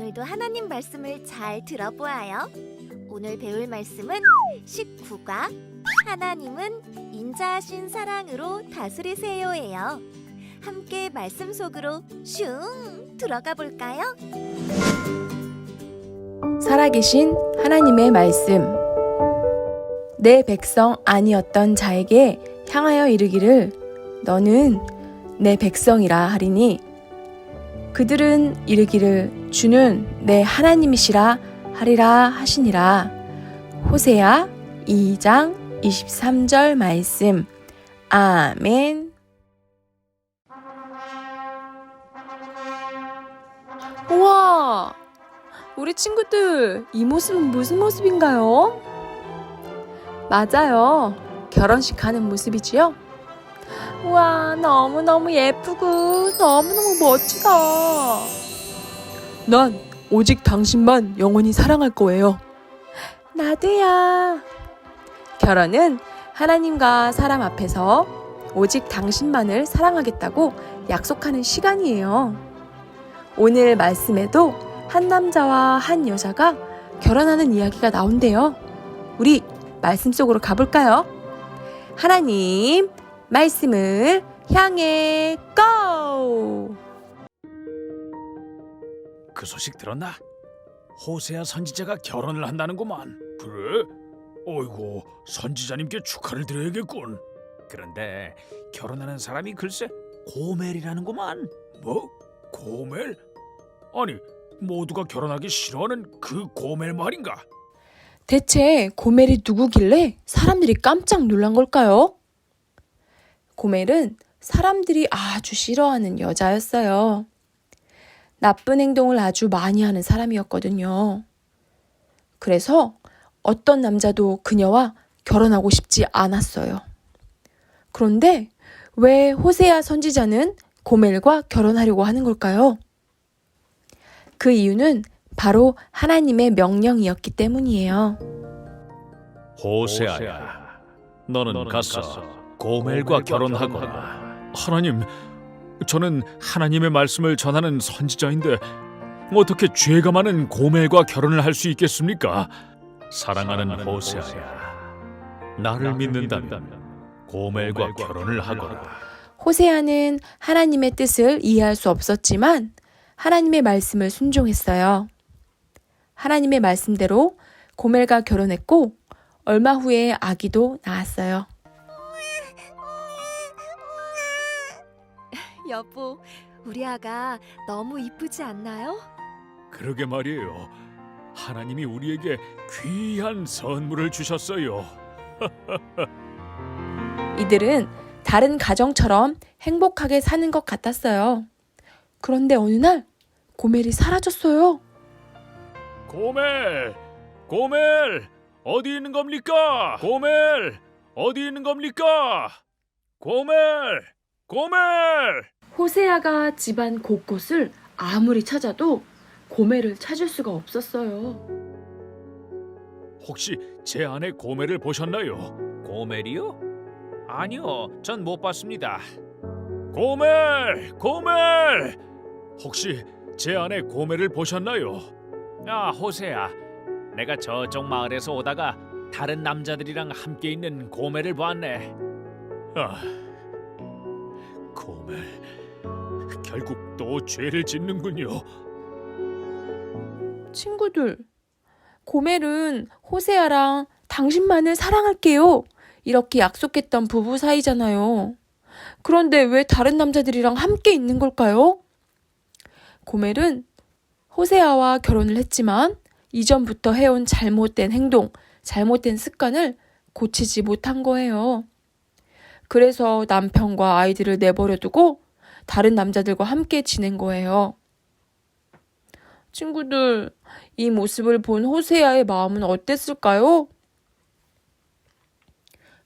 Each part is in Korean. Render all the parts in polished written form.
오늘도 하나님 말씀을 잘 들어보아요. 오늘 배울 말씀은 19과 하나님은 인자하신 사랑으로 다스리세요예요. 함께 말씀 속으로 슝 들어가 볼까요? 살아계신 하나님의 말씀. 내 백성 아니었던 자에게 향하여 이르기를 너는 내 백성이라 하리니 그들은 이르기를 주는 내 하나님이시라 하리라 하시니라. 호세아 2장 23절 말씀. 아멘. 우와! 우리 친구들, 이 모습은 무슨 모습인가요? 맞아요. 결혼식 하는 모습이지요? 우와, 너무너무 예쁘고 너무너무 멋지다. 난 오직 당신만 영원히 사랑할 거예요. 나도야. 결혼은 하나님과 사람 앞에서 오직 당신만을 사랑하겠다고 약속하는 시간이에요. 오늘 말씀에도 한 남자와 한 여자가 결혼하는 이야기가 나온대요. 우리 말씀 속으로 가볼까요? 하나님 말씀을 향해 고! 그 소식 들었나? 호세아 선지자가 결혼을 한다는구만. 그래? 어이구, 선지자님께 축하를 드려야겠군. 그런데 결혼하는 사람이 글쎄 고멜이라는구만. 뭐? 고멜? 아니, 모두가 결혼하기 싫어하는 그 고멜 말인가? 대체 고멜이 누구길래 사람들이 깜짝 놀란 걸까요? 고멜은 사람들이 아주 싫어하는 여자였어요. 나쁜 행동을 아주 많이 하는 사람이었거든요. 그래서 어떤 남자도 그녀와 결혼하고 싶지 않았어요. 그런데 왜 호세아 선지자는 고멜과 결혼하려고 하는 걸까요? 그 이유는 바로 하나님의 명령이었기 때문이에요. 호세아야, 너는 가서 고멜과 결혼하거라. 하나님, 저는 하나님의 말씀을 전하는 선지자인데 어떻게 죄가 많은 고멜과 결혼을 할 수 있겠습니까? 사랑하는 호세아야, 나를 믿는다면 고멜과 결혼을 하거라. 호세아는 하나님의 뜻을 이해할 수 없었지만 하나님의 말씀을 순종했어요. 하나님의 말씀대로 고멜과 결혼했고 얼마 후에 아기도 낳았어요. 여보, 우리 아가 너무 이쁘지 않나요? 그러게 말이에요. 하나님이 우리에게 귀한 선물을 주셨어요. 이들은 다른 가정처럼 행복하게 사는 것 같았어요. 그런데 어느 날 고멜이 사라졌어요. 고멜! 고멜! 어디 있는 겁니까? 고멜! 어디 있는 겁니까? 고멜! 고멜! 호세아가 집안 곳곳을 아무리 찾아도 고멜을 찾을 수가 없었어요. 혹시 제 아내 고멜을 보셨나요? 고멜이요? 아니요, 전 못 봤습니다. 고멜! 고멜! 혹시 제 아내 고멜을 보셨나요? 아, 호세야, 내가 저쪽 마을에서 오다가 다른 남자들이랑 함께 있는 고멜을 보았네. 아, 고멜, 결국 또 죄를 짓는군요. 친구들, 고멜은 호세아랑 당신만을 사랑할게요 이렇게 약속했던 부부 사이잖아요. 그런데 왜 다른 남자들이랑 함께 있는 걸까요? 고멜은 호세아와 결혼을 했지만 이전부터 해온 잘못된 행동, 잘못된 습관을 고치지 못한 거예요. 그래서 남편과 아이들을 내버려 두고 다른 남자들과 함께 지낸 거예요. 친구들, 이 모습을 본 호세아의 마음은 어땠을까요?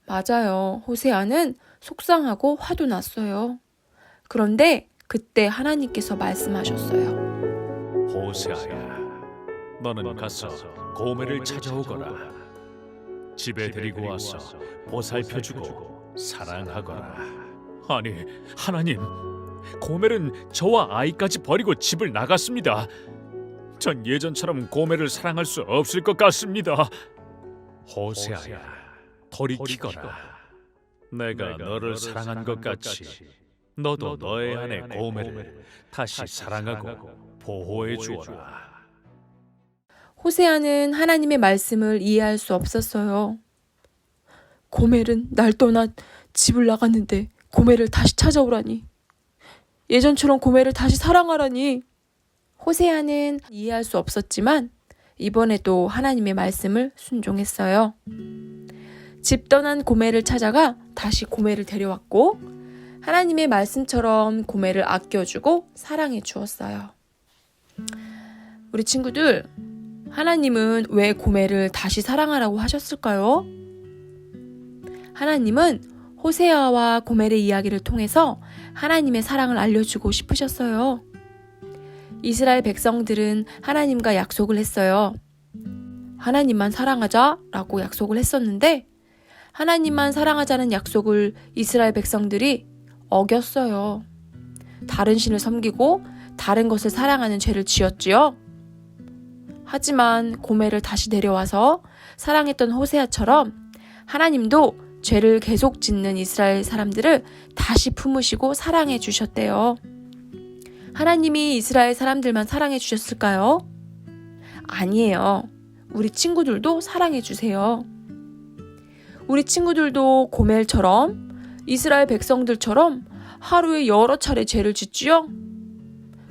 맞아요. 호세아는 속상하고 화도 났어요. 그런데 그때 하나님께서 말씀하셨어요. 호세아야, 너는 가서 고멜을 찾아오거라. 집에 데리고 와서 보살펴주고 사랑하거라. 아니, 하나님, 고멜은 저와 아이까지 버리고 집을 나갔습니다. 전 예전처럼 고멜을 사랑할 수 없을 것 같습니다. 호세아야, 돌이키거라. 내가 너를 사랑한 것 같이 너도 너의 아내 고멜을 다시 사랑하고 보호해 주어라. 호세아는 하나님의 말씀을 이해할 수 없었어요. 고멜은 날 떠나 집을 나갔는데 고멜을 다시 찾아오라니. 예전처럼 고멜을 다시 사랑하라니. 호세아는 이해할 수 없었지만 이번에도 하나님의 말씀을 순종했어요. 집 떠난 고멜을 찾아가 다시 고멜을 데려왔고 하나님의 말씀처럼 고멜을 아껴주고 사랑해 주었어요. 우리 친구들, 하나님은 왜 고멜을 다시 사랑하라고 하셨을까요? 하나님은 호세아와 고멜의 이야기를 통해서 하나님의 사랑을 알려주고 싶으셨어요. 이스라엘 백성들은 하나님과 약속을 했어요. 하나님만 사랑하자라고 약속을 했었는데 하나님만 사랑하자는 약속을 이스라엘 백성들이 어겼어요. 다른 신을 섬기고 다른 것을 사랑하는 죄를 지었지요. 하지만 고멜을 다시 데려와서 사랑했던 호세아처럼 하나님도 죄를 계속 짓는 이스라엘 사람들을 다시 품으시고 사랑해 주셨대요. 하나님이 이스라엘 사람들만 사랑해 주셨을까요? 아니에요. 우리 친구들도 사랑해 주세요. 우리 친구들도 고멜처럼 이스라엘 백성들처럼 하루에 여러 차례 죄를 짓지요?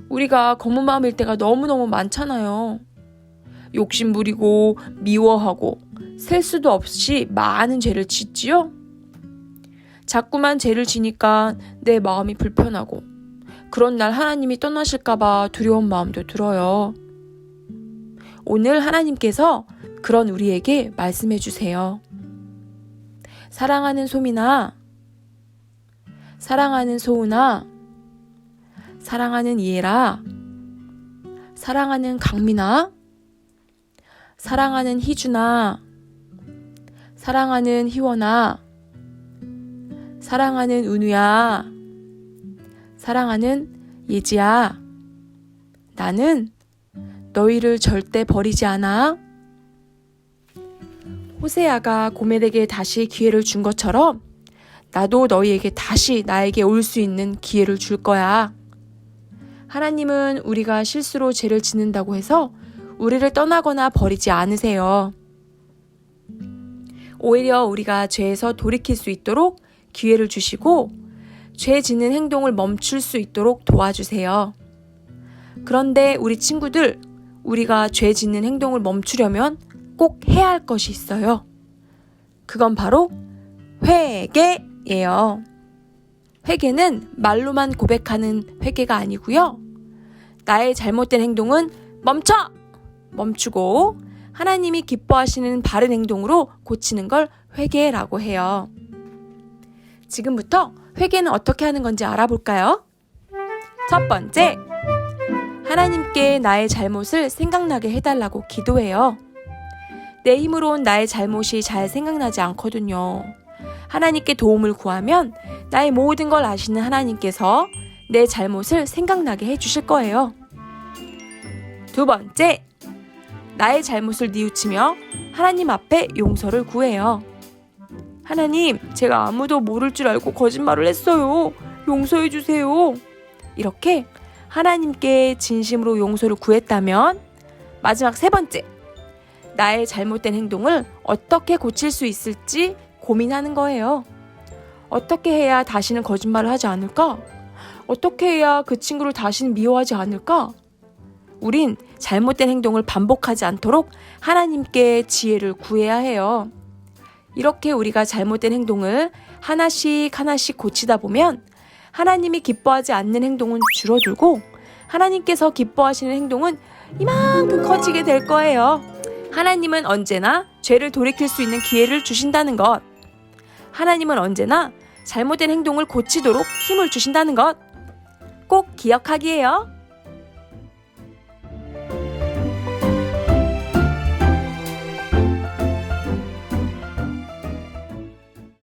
우리가 검은 마음일 때가 너무너무 많잖아요. 욕심 부리고 미워하고 셀 수도 없이 많은 죄를 짓지요? 자꾸만 죄를 지니까 내 마음이 불편하고 그런 날 하나님이 떠나실까봐 두려운 마음도 들어요. 오늘 하나님께서 그런 우리에게 말씀해 주세요. 사랑하는 소민아, 사랑하는 소은아, 사랑하는 이엘아, 사랑하는 강민아, 사랑하는 희준아, 사랑하는 희원아, 사랑하는 은우야, 사랑하는 예지야, 나는 너희를 절대 버리지 않아. 호세아가 고멜에게 다시 기회를 준 것처럼 나도 너희에게 다시 나에게 올 수 있는 기회를 줄 거야. 하나님은 우리가 실수로 죄를 짓는다고 해서 우리를 떠나거나 버리지 않으세요. 오히려 우리가 죄에서 돌이킬 수 있도록 기회를 주시고 죄 짓는 행동을 멈출 수 있도록 도와주세요. 그런데 우리 친구들, 우리가 죄 짓는 행동을 멈추려면 꼭 해야 할 것이 있어요. 그건 바로 회개예요. 회개는 말로만 고백하는 회개가 아니고요. 나의 잘못된 행동은 멈추고 하나님이 기뻐하시는 바른 행동으로 고치는 걸 회개라고 해요. 지금부터 회개는 어떻게 하는 건지 알아볼까요? 첫 번째, 하나님께 나의 잘못을 생각나게 해달라고 기도해요. 내 힘으론 나의 잘못이 잘 생각나지 않거든요. 하나님께 도움을 구하면 나의 모든 걸 아시는 하나님께서 내 잘못을 생각나게 해주실 거예요. 두 번째, 나의 잘못을 뉘우치며 하나님 앞에 용서를 구해요. 하나님, 제가 아무도 모를 줄 알고 거짓말을 했어요. 용서해 주세요. 이렇게 하나님께 진심으로 용서를 구했다면 마지막 세 번째, 나의 잘못된 행동을 어떻게 고칠 수 있을지 고민하는 거예요. 어떻게 해야 다시는 거짓말을 하지 않을까? 어떻게 해야 그 친구를 다시는 미워하지 않을까? 우린 잘못된 행동을 반복하지 않도록 하나님께 지혜를 구해야 해요. 이렇게 우리가 잘못된 행동을 하나씩 고치다 보면 하나님이 기뻐하지 않는 행동은 줄어들고 하나님께서 기뻐하시는 행동은 이만큼 커지게 될 거예요. 하나님은 언제나 죄를 돌이킬 수 있는 기회를 주신다는 것. 하나님은 언제나 잘못된 행동을 고치도록 힘을 주신다는 것. 꼭 기억하기예요.